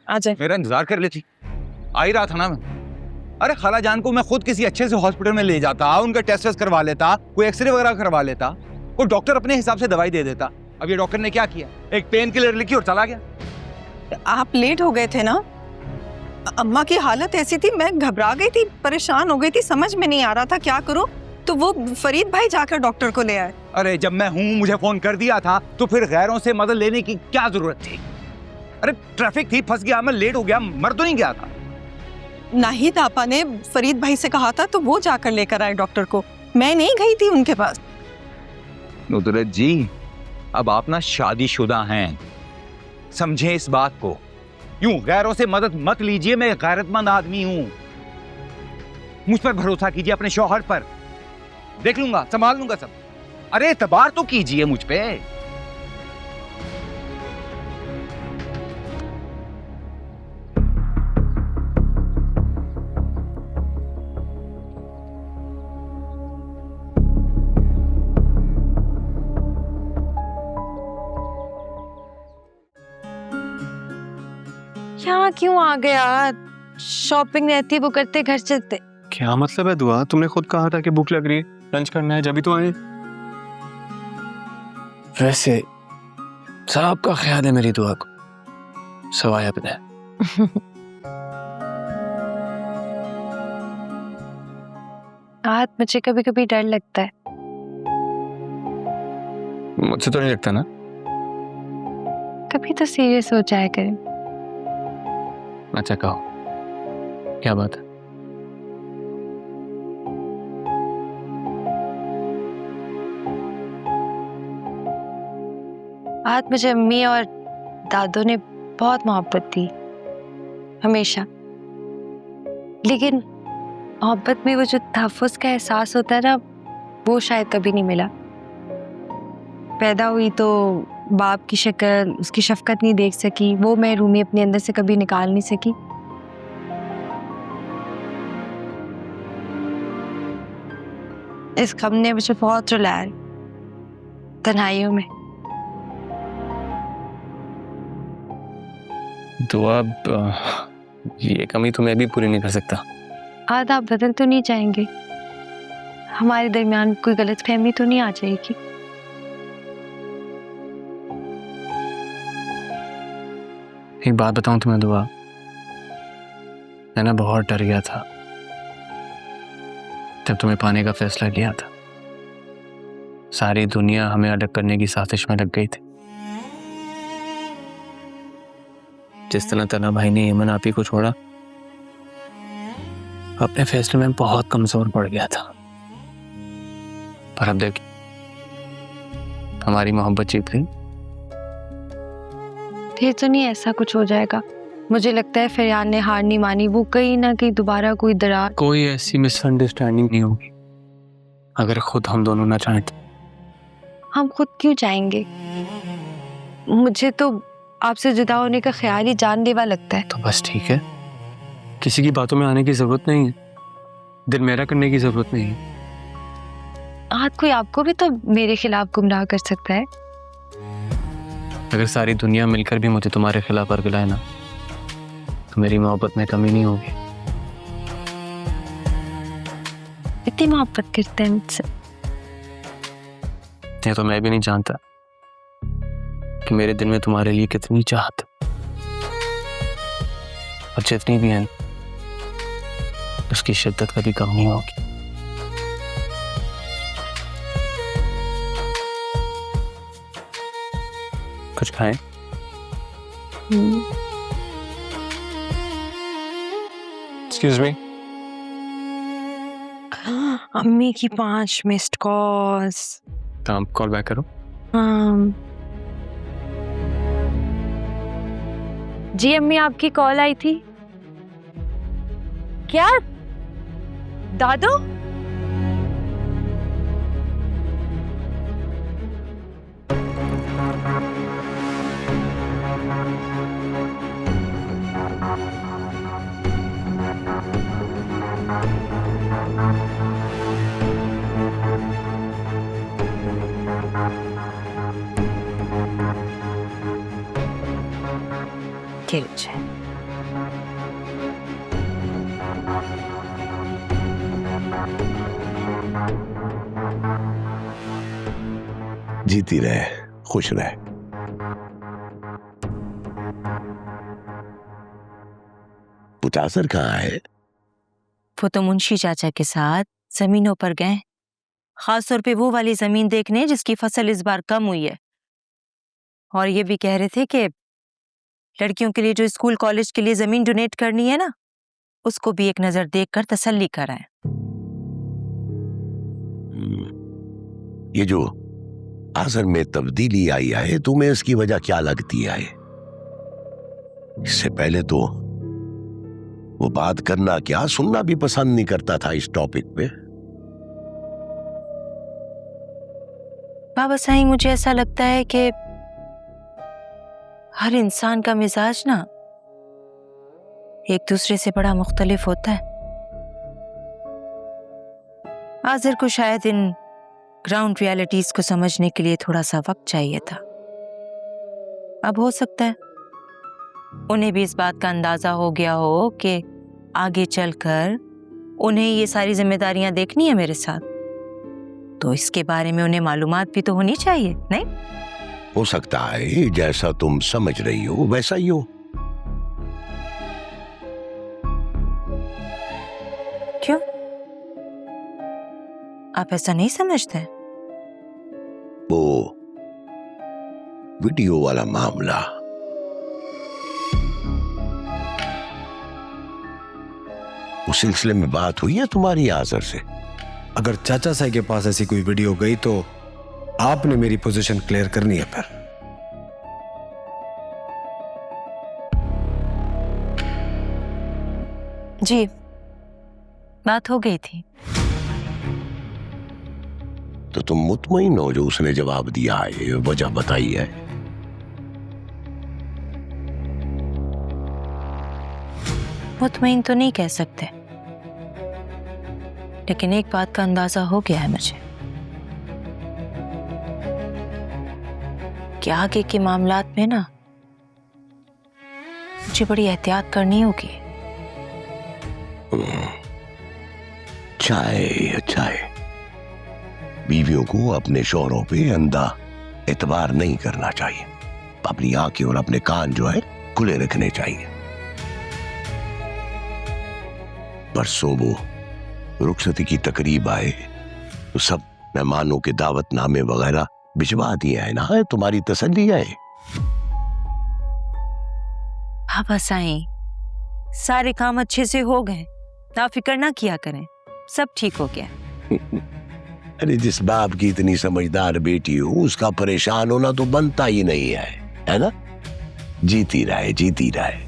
आ जाए। मेरा इंतजार कर लेती, आ ही रहा था ना मैं। अरे खाला जान को मैं खुद किसी अच्छे से हॉस्पिटल में ले जाता, उनका टेस्ट करवा लेता, कोई एक्सरे वगैरह करवा लेता, कोई डॉक्टर अपने हिसाब से दवाई दे देता। अब ये डॉक्टर ने क्या किया, एक पेन किलर लिखी और चला गया। आप लेट हो गए थे ना, अम्मा की हालत ऐसी थी, मैं घबरा गई थी, परेशान हो गई थी, समझ में नहीं आ रहा था क्या करूं, तो वो फरीद भाई जाकर डॉक्टर को ले आए। अरे जब मैं हूं, मुझे फोन कर दिया था, तो फिर गैरों से मदद लेने की क्या जरूरत थी। अरे ट्रैफिक थी, फंस गया मैं, लेट हो गया, मर तो नहीं गया था। नाहिद आपा ने फरीद भाई से कहा था तो वो जाकर लेकर आए डॉक्टर को, मैं नहीं गई थी उनके पास। नुदरत जी, अब आप ना शादीशुदा हैं, समझे इस बात को। यूं गैरों से मदद मत लीजिए, मैं गैरतमंद आदमी हूं। मुझ पर भरोसा कीजिए, अपने शौहर पर, देख लूंगा, संभाल लूंगा सब। अरे एतबार तो कीजिए मुझ पे। यहाँ क्यों आ गया? शॉपिंग रहती, वो करते, घर चलते। क्या मतलब है दुआ? तुमने खुद कहा था कि भूख लग रही है, लंच करना है, जब तो आए। वैसे सबका ख्याल है मेरी दुआ को, सवाए अपने। आज मुझे कभी कभी डर लगता है। मुझसे तो नहीं लगता ना। कभी तो सीरियस हो जाया करें। अच्छा कहो, क्या बात है? आज मुझे अम्मी और दादू ने बहुत मोहब्बत दी, हमेशा। लेकिन मोहब्बत में वो जो तहफ़्फ़ुज़ का एहसास होता है ना, वो शायद कभी नहीं मिला। पैदा हुई तो बाप की शक्ल, उसकी शफकत नहीं देख सकी, वो महरूमी अपने अंदर से कभी निकाल नहीं सकी। इस गम ने मुझे बहुत रुलाया तन्हाइयों में। दुआ, ये कमी तो मैं भी पूरी नहीं कर सकता। आज आप बदल तो नहीं जाएंगे? हमारे दरमियान कोई गलतफहमी तो नहीं आ जाएगी? एक बात बताऊं तुम्हें दुआ, मैं ना बहुत डर गया था जब तुम्हें पाने का फैसला किया था। सारी दुनिया हमें अलग करने की साजिश में लग गई थी। जिस तरह तना भाई ने ईमन आपी को छोड़ा, अपने फैसले में बहुत कमजोर पड़ गया था। पर अब देखिए, हमारी मोहब्बत जीत गई। फिर तो नहीं ऐसा कुछ हो जाएगा। मुझे लगता है फरियान ने हार नहीं मानी, वो कहीं ना कहीं दोबारा कोई दरार। कोई ऐसी मिसअंडरस्टैंडिंग नहीं होगी अगर खुद हम दोनों ना चाहें तो। हम खुद क्यों जाएंगे? मुझे तो आपसे जुदा होने का ख्याल ही जानलेवा लगता है। तो बस ठीक है, किसी की बातों में आने की जरूरत नहीं है, दिल मेरा करने की जरूरत नहीं है। आज कोई आपको भी तो मेरे खिलाफ गुमराह कर सकता है। अगर सारी दुनिया मिलकर भी मुझे तुम्हारे खिलाफ अरगलाए ना, तो मेरी मोहब्बत में कमी नहीं होगी। इतनी मोहब्बत करते हैं मुझसे? ये तो मैं भी नहीं जानता कि मेरे दिल में तुम्हारे लिए कितनी चाहत, और जितनी भी है उसकी शिद्दत कभी कम नहीं होगी। कुछ खाएं? Excuse me. अम्मी की 5 मिस्ड कॉल्स। तो आप कॉल बैक करो। जी अम्मी, आपकी कॉल आई थी। क्या दादू? के लीजिए। जीती रहे, खुश रहे। पुतासर कहाँ है? वो तो मुंशी चाचा के साथ जमीनों पर गए, खास तौर पे वो वाली जमीन देखने जिसकी फसल इस बार कम हुई है। और ये भी कह रहे थे कि लड़कियों के लिए जो स्कूल कॉलेज के लिए जमीन डोनेट करनी है ना, उसको भी एक नजर देखकर तसल्ली कराएं। ये जो आजर में तब्दीली आई है, तुम्हें इसकी वजह क्या लगती है? इससे पहले तो वो बात करना क्या सुनना भी पसंद नहीं करता था इस टॉपिक पे। बाबा साईं, मुझे ऐसा लगता है कि हर इंसान का मिजाज ना एक दूसरे से बड़ा मुख्तलिफ होता है। आज़र को शायद इन ग्राउंड रियलिटीज को समझने के लिए थोड़ा सा वक्त चाहिए था। अब हो सकता है उन्हें भी इस बात का अंदाजा हो गया हो कि आगे चलकर उन्हें ये सारी जिम्मेदारियां देखनी है मेरे साथ, तो इसके बारे में उन्हें मालूमात भी तो होनी चाहिए, नहीं? हो सकता है जैसा तुम समझ रही हो वैसा ही हो। क्यों? आप ऐसा नहीं समझते? वो वीडियो वाला मामला, उस सिलसिले में बात हुई है तुम्हारी आज़र से? अगर चाचा साई के पास ऐसी कोई वीडियो गई तो आपने मेरी पोजीशन क्लियर करनी है फिर। जी, बात हो गई थी। तो तुम मुतमईन हो जो उसने जवाब दिया है, वजह बताई है? मुतमईन तो नहीं कह सकते, लेकिन एक बात का अंदाजा हो गया है मुझे कि आगे के मामलात में ना मुझे बड़ी एहतियात करनी होगी। अच्छा है। बीवियों को अपने शौहरों पे अंधा एतबार नहीं करना चाहिए। अपनी आंखें और अपने कान जो है खुले रखने चाहिए। परसों वो रुखसती की तकरीब आए तो सब मेहमानों के दावतनामे वगैरह भिजवा दिए हैं ना? तुम्हारी तसल्ली है? हाँ बस आई, सारे काम अच्छे से हो गए, ना फिक्र ना किया करें, सब ठीक हो गया। अरे जिस बाप की इतनी समझदार बेटी हो उसका परेशान होना तो बनता ही नहीं है ना? जीती रहे।